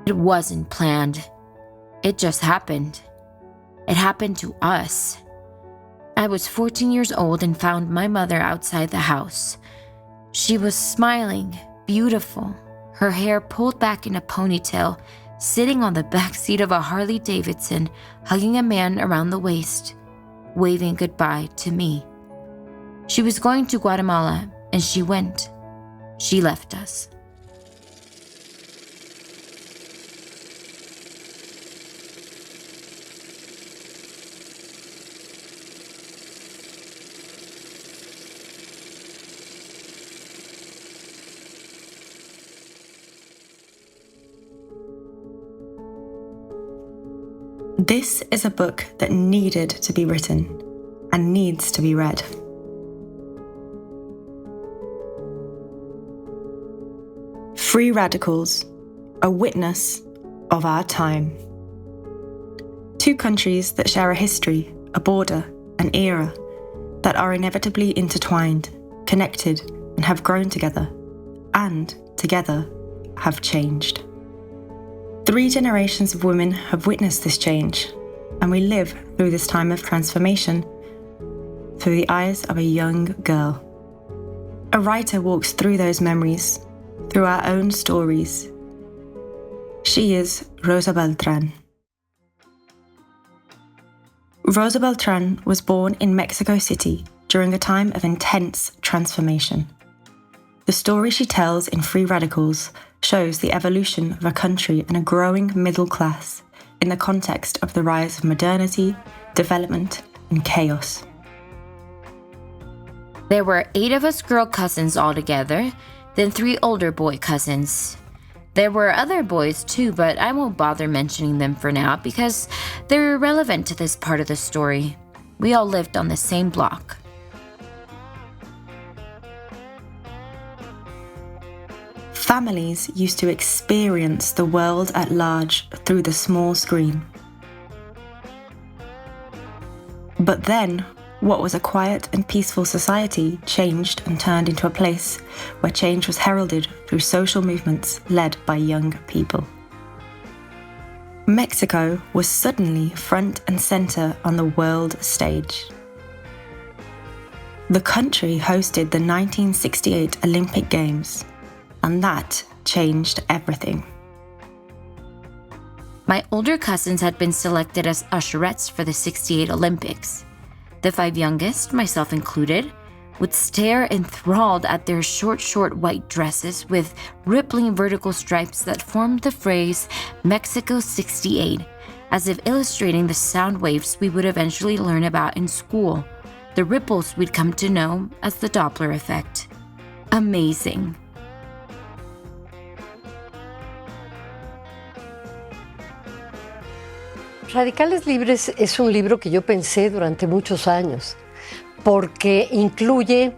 It wasn't planned. It just happened. It happened to us. I was 14 years old and found my mother outside the house. She was smiling, beautiful, her hair pulled back in a ponytail, sitting on the back seat of a Harley Davidson, hugging a man around the waist, waving goodbye to me. She was going to Guatemala, and she went. She left us. This is a book that needed to be written and needs to be read. Free Radicals, a witness of our time. Two countries that share a history, a border, an era, that are inevitably intertwined, connected, and have grown together, and together have changed. 3 generations of women have witnessed this change, and we live through this time of transformation through the eyes of a young girl. A writer walks through those memories, through our own stories. She is Rosa Beltran. Rosa Beltran was born in Mexico City during a time of intense transformation. The story she tells in Free Radicals shows the evolution of a country and a growing middle class in the context of the rise of modernity, development, and chaos. There were 8 of us girl cousins altogether, then 3 older boy cousins. There were other boys too, but I won't bother mentioning them for now because they're irrelevant to this part of the story. We all lived on the same block. Families used to experience the world at large through the small screen. But then, what was a quiet and peaceful society changed and turned into a place where change was heralded through social movements led by young people. Mexico was suddenly front and center on the world stage. The country hosted the 1968 Olympic Games, and that changed everything. My older cousins had been selected as usherettes for the '68 Olympics. The 5 youngest, myself included, would stare enthralled at their short white dresses with rippling vertical stripes that formed the phrase Mexico 68, as if illustrating the sound waves we would eventually learn about in school, the ripples we'd come to know as the Doppler effect. Amazing. Radicales Libres es un libro que yo pensé durante muchos años, porque incluye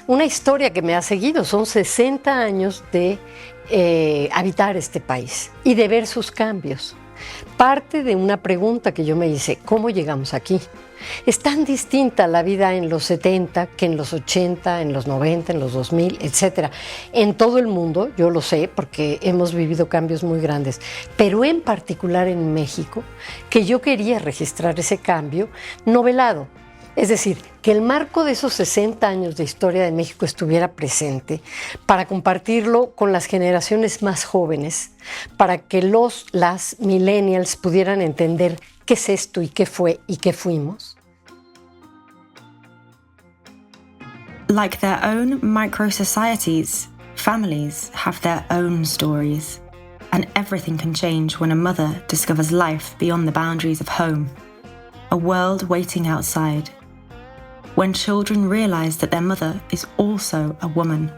una historia que me ha seguido. Son 60 años de habitar este país y de ver sus cambios. Parte de una pregunta que yo me hice: ¿cómo llegamos aquí? Es tan distinta la vida en los 70 que en los 80, en los 90, en los 2000, etc. En todo el mundo, yo lo sé porque hemos vivido cambios muy grandes, pero en particular en México, que yo quería registrar ese cambio novelado. Es decir, que el marco de esos 60 años de historia de México estuviera presente para compartirlo con las generaciones más jóvenes, para que las millennials pudieran entender qué es esto y qué fue y qué fuimos. Like their own micro-societies, families have their own stories, and everything can change when a mother discovers life beyond the boundaries of home, a world waiting outside. When children realize that their mother is also a woman,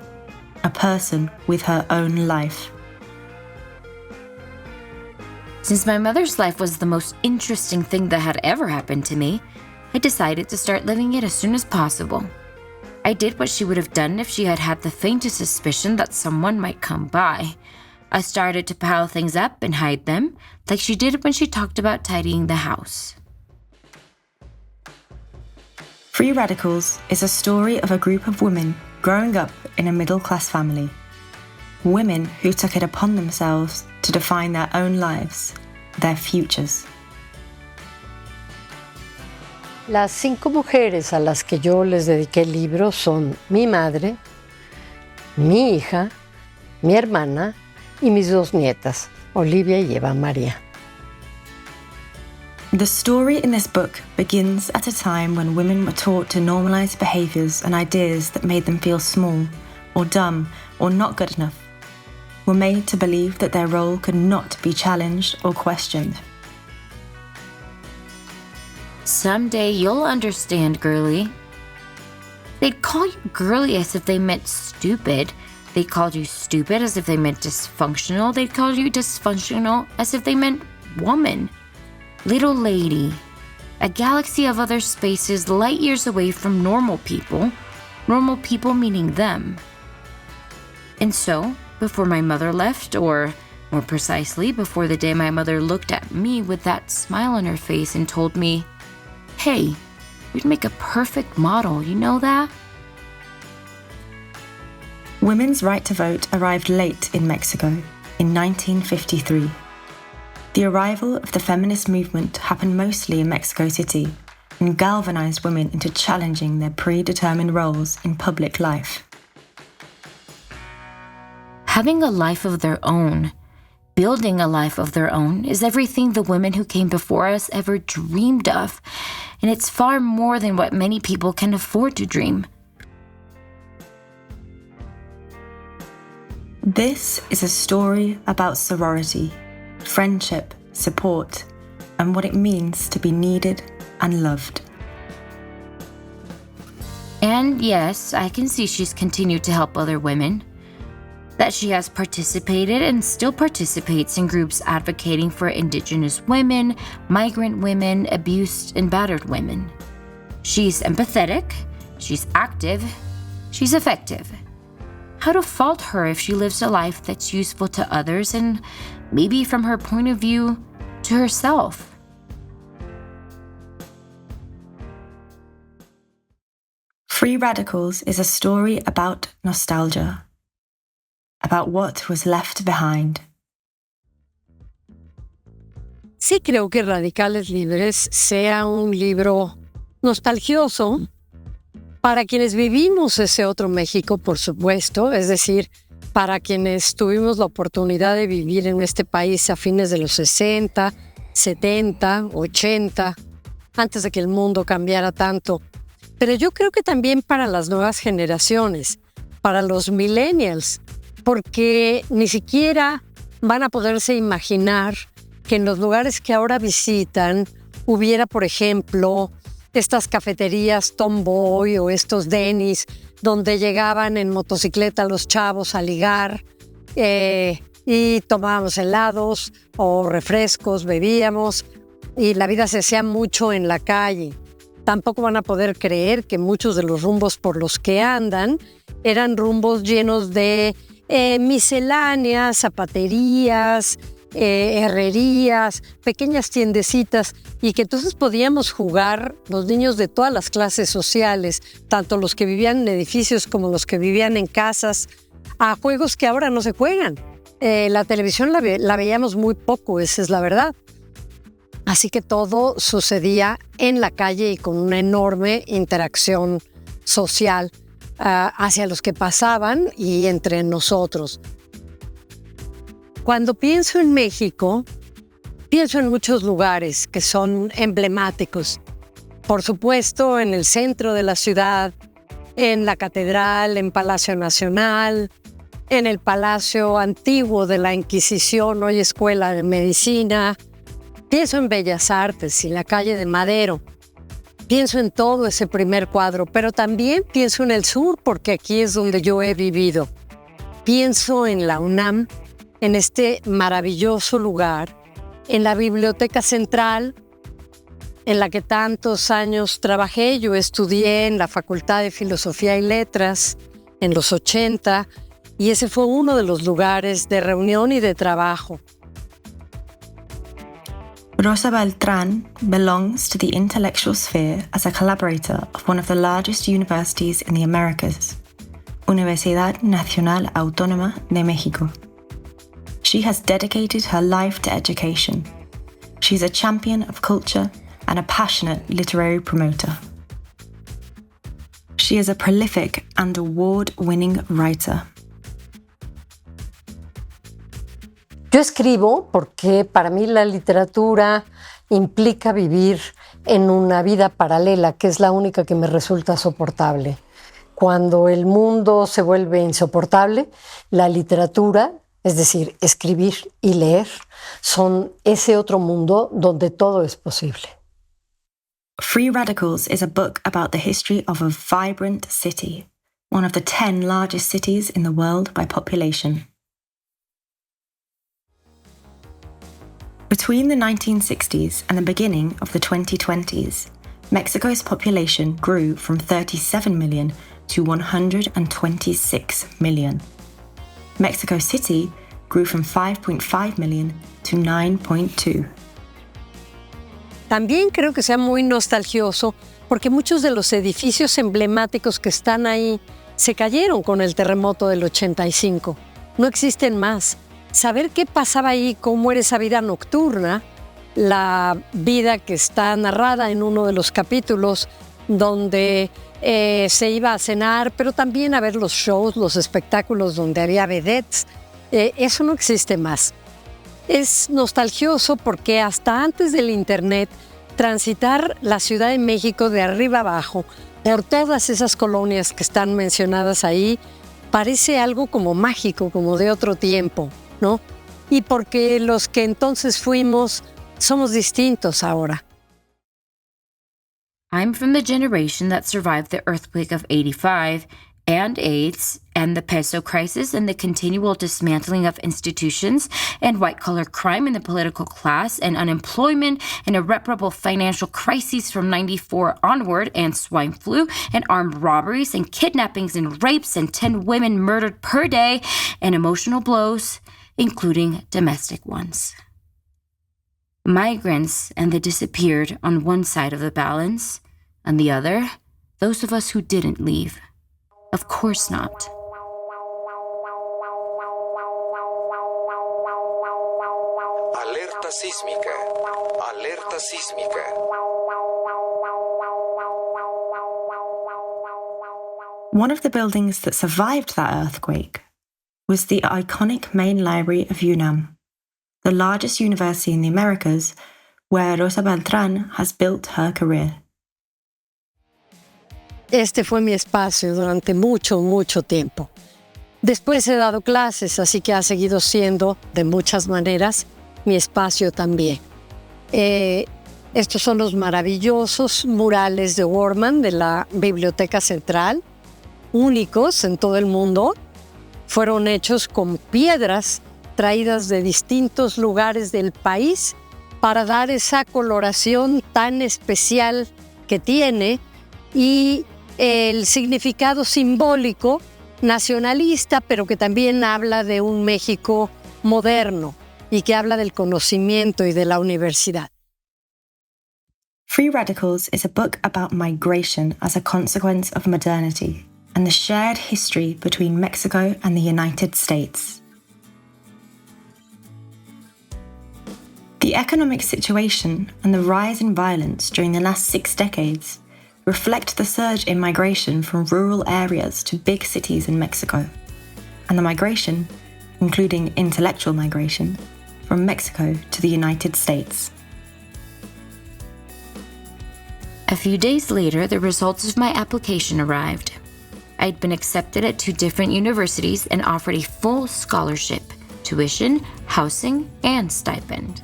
a person with her own life. Since my mother's life was the most interesting thing that had ever happened to me, I decided to start living it as soon as possible. I did what she would have done if she had had the faintest suspicion that someone might come by. I started to pile things up and hide them, like she did when she talked about tidying the house. Free Radicals is a story of a group of women growing up in a middle-class family. Women who took it upon themselves to define their own lives, their futures. Las 5 mujeres a las que yo les dediqué el libro son mi madre, mi hija, mi hermana y mis 2 nietas, Olivia y Eva María. The story in this book begins at a time when women were taught to normalize behaviors and ideas that made them feel small, or dumb, or not good enough, were made to believe that their role could not be challenged or questioned. Someday you'll understand, girly. They'd call you girly as if they meant stupid. They called you stupid as if they meant dysfunctional. They'd call you dysfunctional as if they meant woman. Little lady. A galaxy of other spaces light years away from normal people. Normal people meaning them. And so, before my mother left, or more precisely, before the day my mother looked at me with that smile on her face and told me, "Hey, you'd make a perfect model, you know that?" Women's right to vote arrived late in Mexico in 1953. The arrival of the feminist movement happened mostly in Mexico City and galvanized women into challenging their predetermined roles in public life. Having a life of their own, building a life of their own, is everything the women who came before us ever dreamed of, and it's far more than what many people can afford to dream. This is a story about sorority, friendship, support, and what it means to be needed and loved. And yes, I can see she's continued to help other women, that she has participated and still participates in groups advocating for Indigenous women, migrant women, abused and battered women. She's empathetic, she's active, she's effective. How to fault her if she lives a life that's useful to others and maybe from her point of view, to herself? Free Radicals is a story about nostalgia, about what was left behind. Sí creo que Radicales Libres sea un libro nostalgioso para quienes vivimos ese otro México, por supuesto, es decir, para quienes tuvimos la oportunidad de vivir en este país a fines de los 60, 70, 80, antes de que el mundo cambiara tanto. Pero yo creo que también para las nuevas generaciones, para los millennials, porque ni siquiera van a poderse imaginar que en los lugares que ahora visitan hubiera, por ejemplo, estas cafeterías Tomboy o estos Denny's donde llegaban en motocicleta los chavos a ligar y tomábamos helados o refrescos, bebíamos y la vida se hacía mucho en la calle. Tampoco van a poder creer que muchos de los rumbos por los que andan eran rumbos llenos de misceláneas, zapaterías, herrerías, pequeñas tiendecitas y que entonces podíamos jugar los niños de todas las clases sociales, tanto los que vivían en edificios como los que vivían en casas, a juegos que ahora no se juegan. La televisión la veíamos muy poco, esa es la verdad. Así que todo sucedía en la calle y con una enorme interacción social hacia los que pasaban y entre nosotros. Cuando pienso en México, pienso en muchos lugares que son emblemáticos. Por supuesto, en el centro de la ciudad, en la Catedral, en Palacio Nacional, en el Palacio Antiguo de la Inquisición, hoy Escuela de Medicina. Pienso en Bellas Artes y la calle de Madero. Pienso en todo ese primer cuadro, pero también pienso en el sur, porque aquí es donde yo he vivido. Pienso en la UNAM, en este maravilloso lugar, en la Biblioteca Central, en la que tantos años trabajé. Yo estudié en la Facultad de Filosofía y Letras en los 80, y ese fue uno de los lugares de reunión y de trabajo. Rosa Beltran belongs to the intellectual sphere as a collaborator of one of the largest universities in the Americas, Universidad Nacional Autónoma de México. she has dedicated her life to education. She's a champion of culture and a passionate literary promoter. She is a prolific and award-winning writer. Yo escribo porque para mí la literatura implica vivir en una vida paralela, que es la única que me resulta soportable. Cuando el mundo se vuelve insoportable, la literatura, es decir, escribir y leer, son ese otro mundo donde todo es posible. Free Radicals is a book about the history of a vibrant city, one of the 10 largest cities in the world by population. Between the 1960s and the beginning of the 2020s, Mexico's population grew from 37 million to 126 million. Mexico City grew from 5.5 million to 9.2. También creo que sea muy nostalgioso porque muchos de los edificios emblemáticos que están ahí se cayeron con el terremoto del 85. No existen más. Saber qué pasaba ahí, cómo era esa vida nocturna, la vida que está narrada en uno de los capítulos donde se iba a cenar, pero también a ver los shows, los espectáculos donde había vedettes, eso no existe más. Es nostalgioso porque hasta antes del internet, transitar la Ciudad de México de arriba abajo, por todas esas colonias que están mencionadas ahí, parece algo como mágico, como de otro tiempo, ¿no? Y porque los que entonces fuimos somos distintos ahora. I'm from the generation that survived the earthquake of 85 and AIDS and the peso crisis and the continual dismantling of institutions and white-collar crime in the political class and unemployment and irreparable financial crises from 94 onward and swine flu and armed robberies and kidnappings and rapes and 10 women murdered per day and emotional blows, including domestic ones. Migrants and the disappeared on one side of the balance, on the other, those of us who didn't leave. Of course not. Alerta sísmica. Alerta sísmica. One of the buildings that survived that earthquake was the iconic main library of UNAM, the largest university in the Americas, where Rosa Beltran has built her career. Este fue mi espacio durante mucho, mucho tiempo. Después he dado clases, así que ha seguido siendo, de muchas maneras, mi espacio también. Estos son los maravillosos murales de Workman de la Biblioteca Central, únicos en todo el mundo. Fueron hechos con piedras traídas de distintos lugares del país para dar esa coloración tan especial que tiene y el significado simbólico nacionalista, pero que también habla de un México moderno y que habla del conocimiento y de la universidad. Free Radicals is a book about migration as a consequence of modernity and the shared history between Mexico and the United States. The economic situation and the rise in violence during the last 6 decades reflect the surge in migration from rural areas to big cities in Mexico, and the migration, including intellectual migration, from Mexico to the United States. A few days later, the results of my application arrived. I'd been accepted at 2 different universities and offered a full scholarship, tuition, housing, and stipend.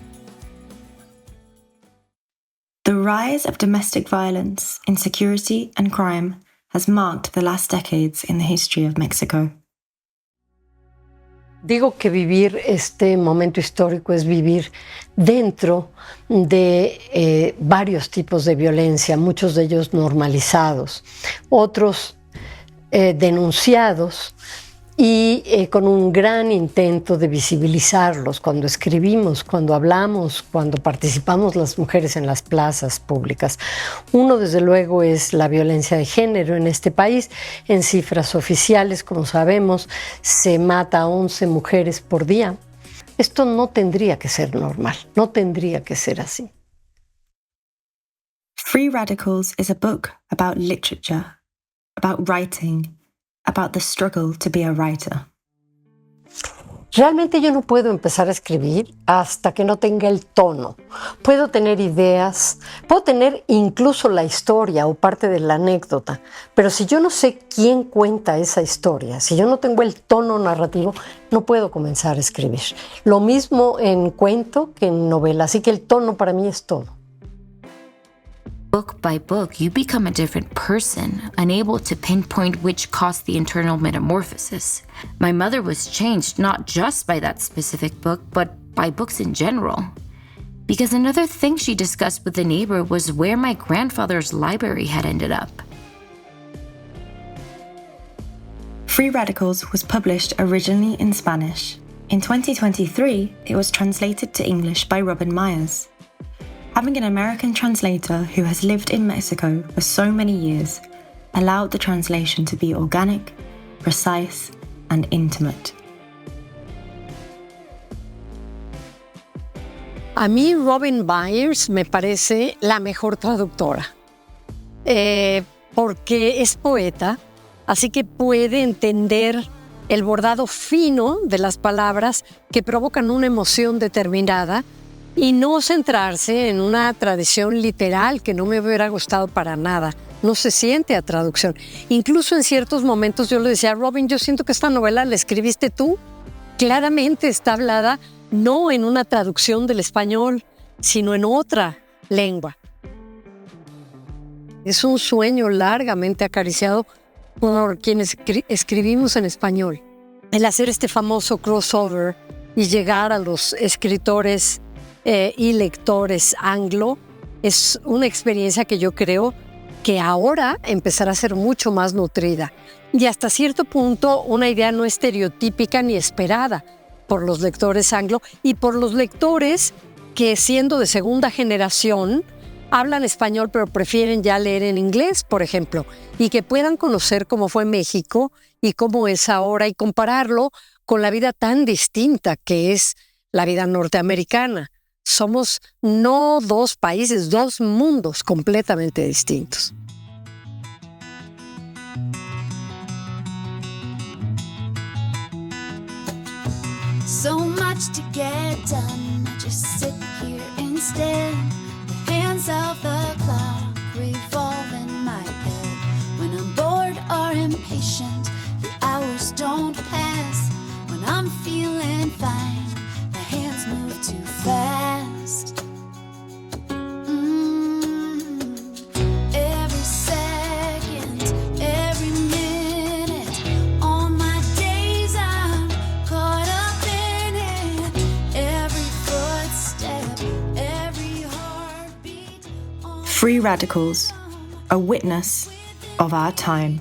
The rise of domestic violence, insecurity, and crime has marked the last decades in the history of Mexico. Digo que vivir este momento histórico es vivir dentro de varios tipos de violencia, muchos de ellos normalizados, otros denunciados y con un gran intento de visibilizarlos cuando escribimos, cuando hablamos, cuando participamos las mujeres en las plazas públicas. Uno, desde luego, es la violencia de género en este país. En cifras oficiales, como sabemos, se mata a 11 mujeres por día. Esto no tendría que ser normal, no tendría que ser así. Free Radicals is a book about literature, about writing, about the struggle to be a writer. Realmente yo no puedo empezar a escribir hasta que no tenga el tono. Puedo tener ideas, puedo tener incluso la historia o parte de la anécdota, pero si yo no sé quién cuenta esa historia, si yo no tengo el tono narrativo, no puedo comenzar a escribir. Lo mismo en cuento que en novela, así que el tono para mí es todo. Book by book, you become a different person, unable to pinpoint which caused the internal metamorphosis. My mother was changed not just by that specific book, but by books in general. Because another thing she discussed with a neighbor was where my grandfather's library had ended up. Free Radicals was published originally in Spanish. In 2023, it was translated to English by Robin Myers. Having an American translator who has lived in Mexico for so many years allowed the translation to be organic, precise, and intimate. A mí Robin Myers me parece la mejor traductora, porque es poeta, así que puede entender el bordado fino de las palabras que provocan una emoción determinada y no centrarse en una tradición literal que no me hubiera gustado para nada. No se siente a traducción. Incluso en ciertos momentos yo le decía, Robin, yo siento que esta novela la escribiste tú. Claramente está hablada no en una traducción del español, sino en otra lengua. Es un sueño largamente acariciado por quienes escribimos en español. El hacer este famoso crossover y llegar a los escritores y lectores anglo es una experiencia que yo creo que ahora empezará a ser mucho más nutrida y hasta cierto punto una idea no estereotípica ni esperada por los lectores anglo y por los lectores que siendo de segunda generación hablan español pero prefieren ya leer en inglés, por ejemplo, y que puedan conocer cómo fue México y cómo es ahora y compararlo con la vida tan distinta que es la vida norteamericana. Somos no dos países, dos mundos completamente distintos. So much to get done, I just sit here instead. The hands of the clock revolve in my head. When I'm bored or impatient, the hours don't pass. When I'm feeling fine, the hands move too fast. Every second, every minute, all my days I'm caught up in it. Every footstep, every heartbeat. Free Radicals, a witness of our time.